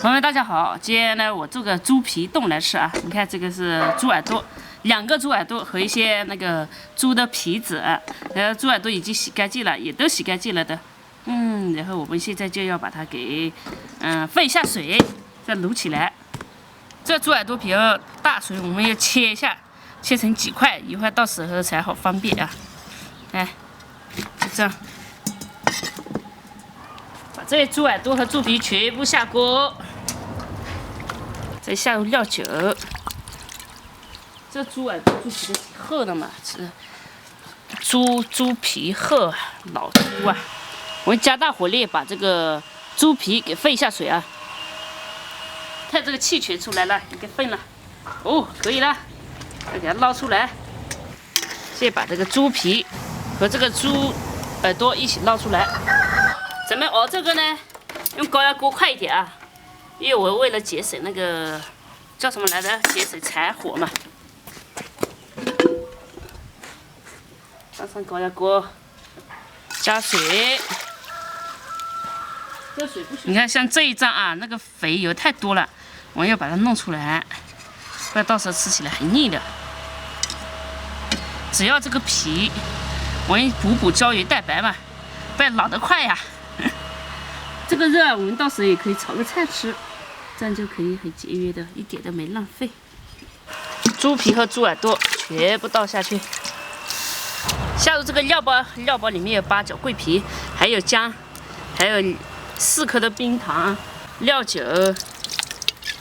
朋友们，大家好！今天呢，我做个猪皮冻来吃啊。你看，这个是猪耳朵，2个猪耳朵和一些那个猪的皮子，猪耳朵已经洗干净了，也都洗干净了的。然后我们现在就要把它给放一下水，再卤起来。这猪耳朵比较大，所以我们要切一下，切成几块，一会儿到时候才好方便啊。哎，就这样。 把这些猪耳朵和猪皮全部下锅，再下入料酒。这猪耳朵、猪皮都挺厚的嘛，是猪皮厚，老猪啊！我们加大火力把这个猪皮给沸一下水啊。看这个气全出来了，已经沸了。哦，可以了，再给它捞出来。先把这个猪皮和这个猪耳朵一起捞出来。 咱们熬这个呢，用高压锅快一点啊，因为我为了节省那个叫什么来着，节省柴火嘛。放上高压锅，加水。这水不行。你看，像这一张啊，那个肥油太多了，我要把它弄出来，不然到时候吃起来很腻的。只要这个皮，我们补胶原蛋白嘛，不然老得快呀。 这个肉啊，我们到时候也可以炒个菜吃，这样就可以很节约的，一点都没浪费。猪皮和猪耳朵全部倒下去，下入这个料包，料包里面有八角、桂皮，还有姜，还有4颗的冰糖、料酒、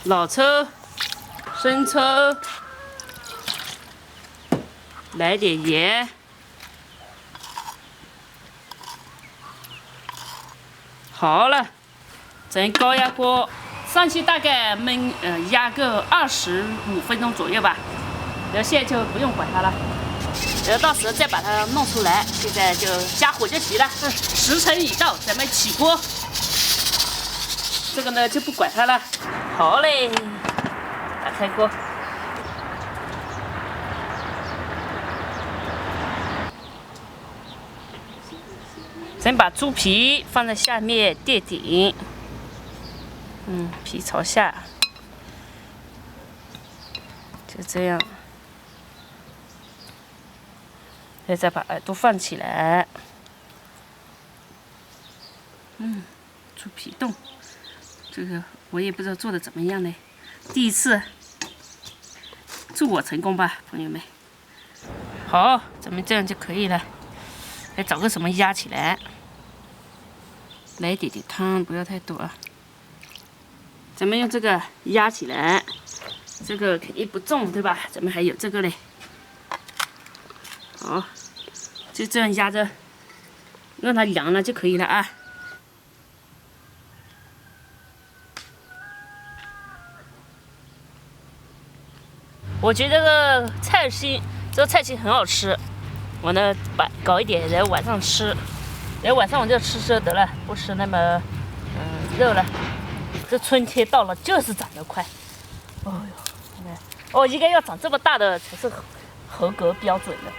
老抽、生抽，来点盐。 好了，咱高压锅上去大概焖压个25分钟左右吧。然后现在就不用管它了，然后到时候再把它弄出来。现在就加火就行了。时辰已到，咱们起锅。这个呢就不管它了。好嘞，打开锅。 咱把猪皮放在下面垫顶，皮朝下，就这样。再把耳朵放起来，猪皮冻，这个我也不知道做的怎么样呢，第一次，祝我成功吧，朋友们。好，咱们这样就可以了。 来找个什么压起来，来一点点汤，不要太多啊。咱们用这个压起来，这个肯定不重，对吧？咱们还有这个嘞。好，就这样压着，让它凉了就可以了啊。我觉得这个菜心很好吃。 我呢，搞一点，然后晚上吃，然后晚上我就吃得了，不吃那么肉了。这春天到了，就是长得快。哦哟，哦，应该要长这么大的才是合格标准的。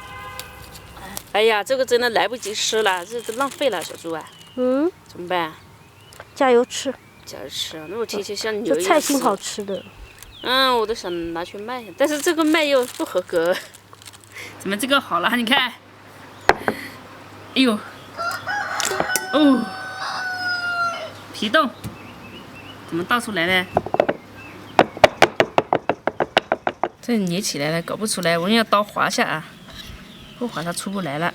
哎呀，这个真的来不及吃了，这浪费了，小猪啊。怎么办？加油吃。加油吃啊！那我听起像牛一样。这菜心好吃的。我都想拿去卖，但是这个卖又不合格。 怎么这个好了？你看，哎呦，哦，皮冻怎么倒出来呢？这捏起来了，搞不出来，我们要刀划下啊，不划它出不来了。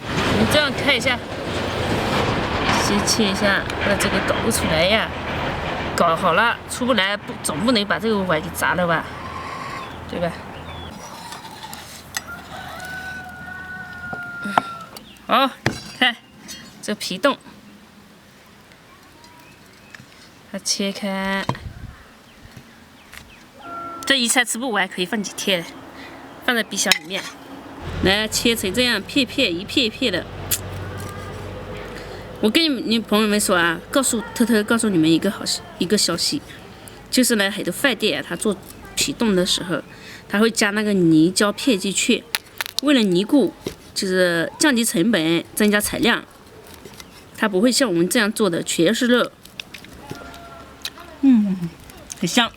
你这样看一下，先切一下，这个搞不出来呀。 搞好了，出不来，总不能把这个碗给砸了吧，对吧？好，看这皮冻，它切开，这一菜吃不完，可以放几天，放在冰箱里面。来切成这样片片，一片一片的。 我跟你朋友们说啊，偷偷告诉你们一个消息，就是呢，很多饭店啊，他做皮冻的时候，他会加那个泥胶片进去，为了凝固，就是降低成本，增加产量。它不会像我们这样做的全是肉，很香。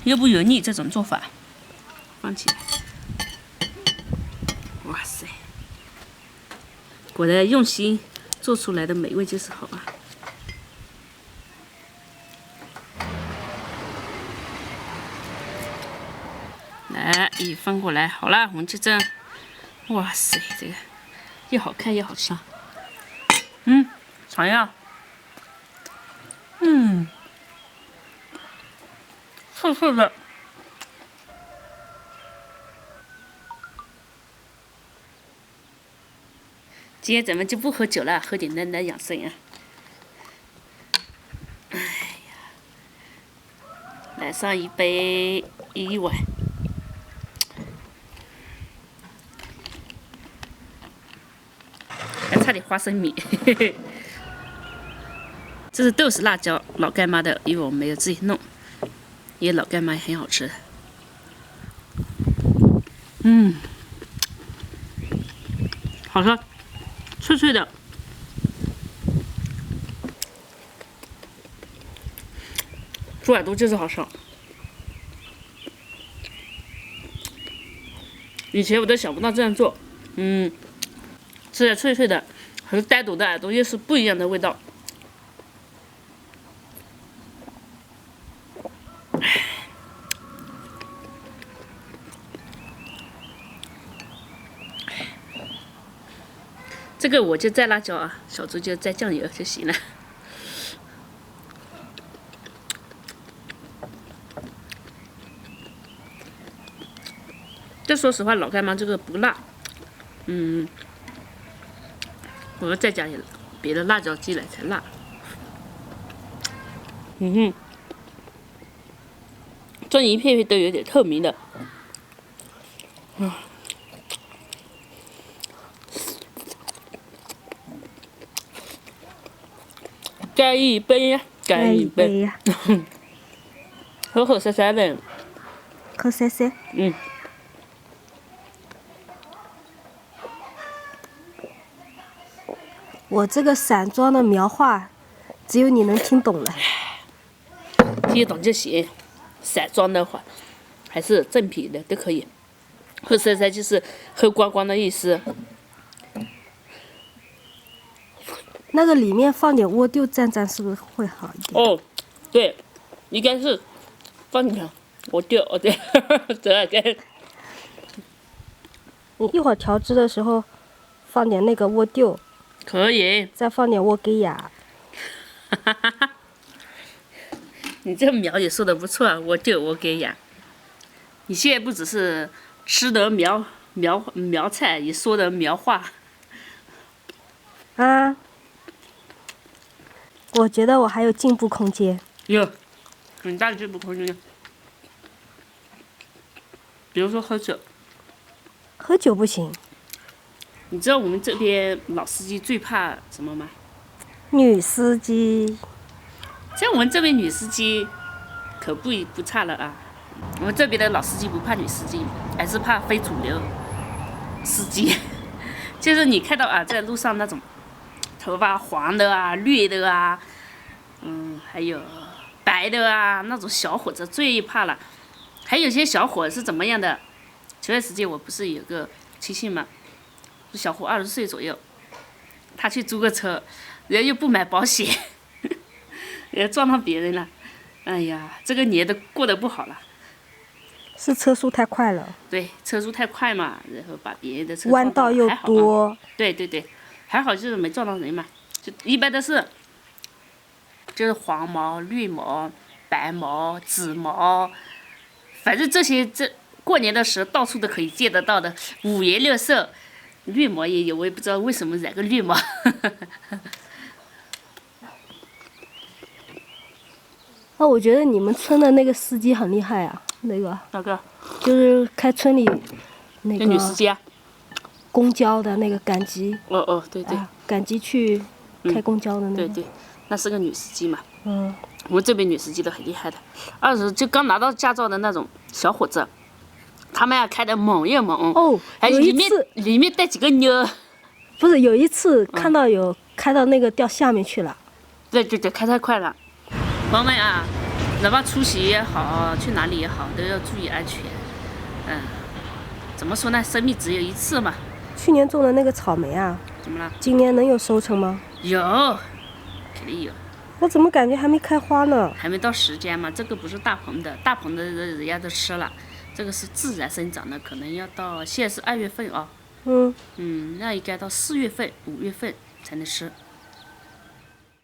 又不油腻，这种做法，放起来。哇塞，果然用心做出来的美味就是好啊！来，一翻过来，好了，我们就这样。哇塞，这个又好看又好吃。尝一下。脆脆的。今天咱们就不喝酒了，喝点奶奶养生啊。哎呀，来上一杯一碗。还差点花生米，嘿嘿。这是豆豉辣椒，老干妈的，因为我没有自己弄，因为老干妈也很好吃。好吃，脆脆的。猪耳朵就是好吃。以前我都想不到这样做，吃点脆脆的，和单独的耳朵又是不一样的味道。这个我就蘸辣椒啊，小猪就蘸酱油就行了。这说实话，老干妈这个不辣，我要再加点别的辣椒进来才辣。这一片片都有点透明的。干一杯呀，干一杯呀，口口塞塞的。口塞塞。我这个散装的描画，只有你能听懂了。听懂就行，散装的话还是正品的都可以。口塞塞就是喝光光的意思。那个里面放点莴苣蘸蘸，是不是会好一点？哦，对，应该是放点莴苣，哦对，对。你一会儿调汁的时候，放点那个莴苣，可以。再放点莴苣芽。你这苗也说的不错，莴苣莴苣芽。你现在不只是吃的苗菜，也说的苗话。啊。我觉得我还有进步空间。有，很大的进步空间。比如说喝酒。喝酒不行。你知道我们这边老司机最怕什么吗？女司机。像我们这边女司机可不差了啊。我们这边的老司机不怕女司机，还是怕非主流司机。就是你看到啊，在路上那种头发黄的啊、绿的啊，还有白的啊，那种小伙子最怕了。还有些小伙是怎么样的？前段时间我不是有个亲戚嘛，小伙20岁左右，他去租个车，人家又不买保险，人家撞到别人了。哎呀，这个年都过得不好了。是车速太快了。对，车速太快嘛，然后把别人的车弯道又多。对对对，还好就是没撞到人嘛，就一般都是，就是黄毛、绿毛、白毛、紫毛，反正这过年的时候到处都可以见得到的，五颜六色，绿毛也有，我也不知道为什么染个绿毛。那我觉得你们村的那个司机很厉害啊，那个。哪个？就是开村里那个。女司机啊。公交的那个赶集。哦，对对。赶集去开公交的那个。对对，那是个女司机嘛。我们这边女司机都很厉害的，就刚拿到驾照的那种小伙子，他们开的猛也猛。哦，还有一次里面带几个妞。不是有一次看到有开到那个掉下面去了。对，开太快了。朋友们啊，哪怕出行也好，去哪里也好，都要注意安全。怎么说呢？生命只有一次嘛。去年种的那个草莓啊，怎么了？今年能有收成吗？有，肯定有。我怎么感觉还没开花呢？还没到时间嘛，这个不是大棚的，大棚的人家都吃了，这个是自然生长的，可能要到现在是2月份啊。那应该到4月份、5月份才能吃。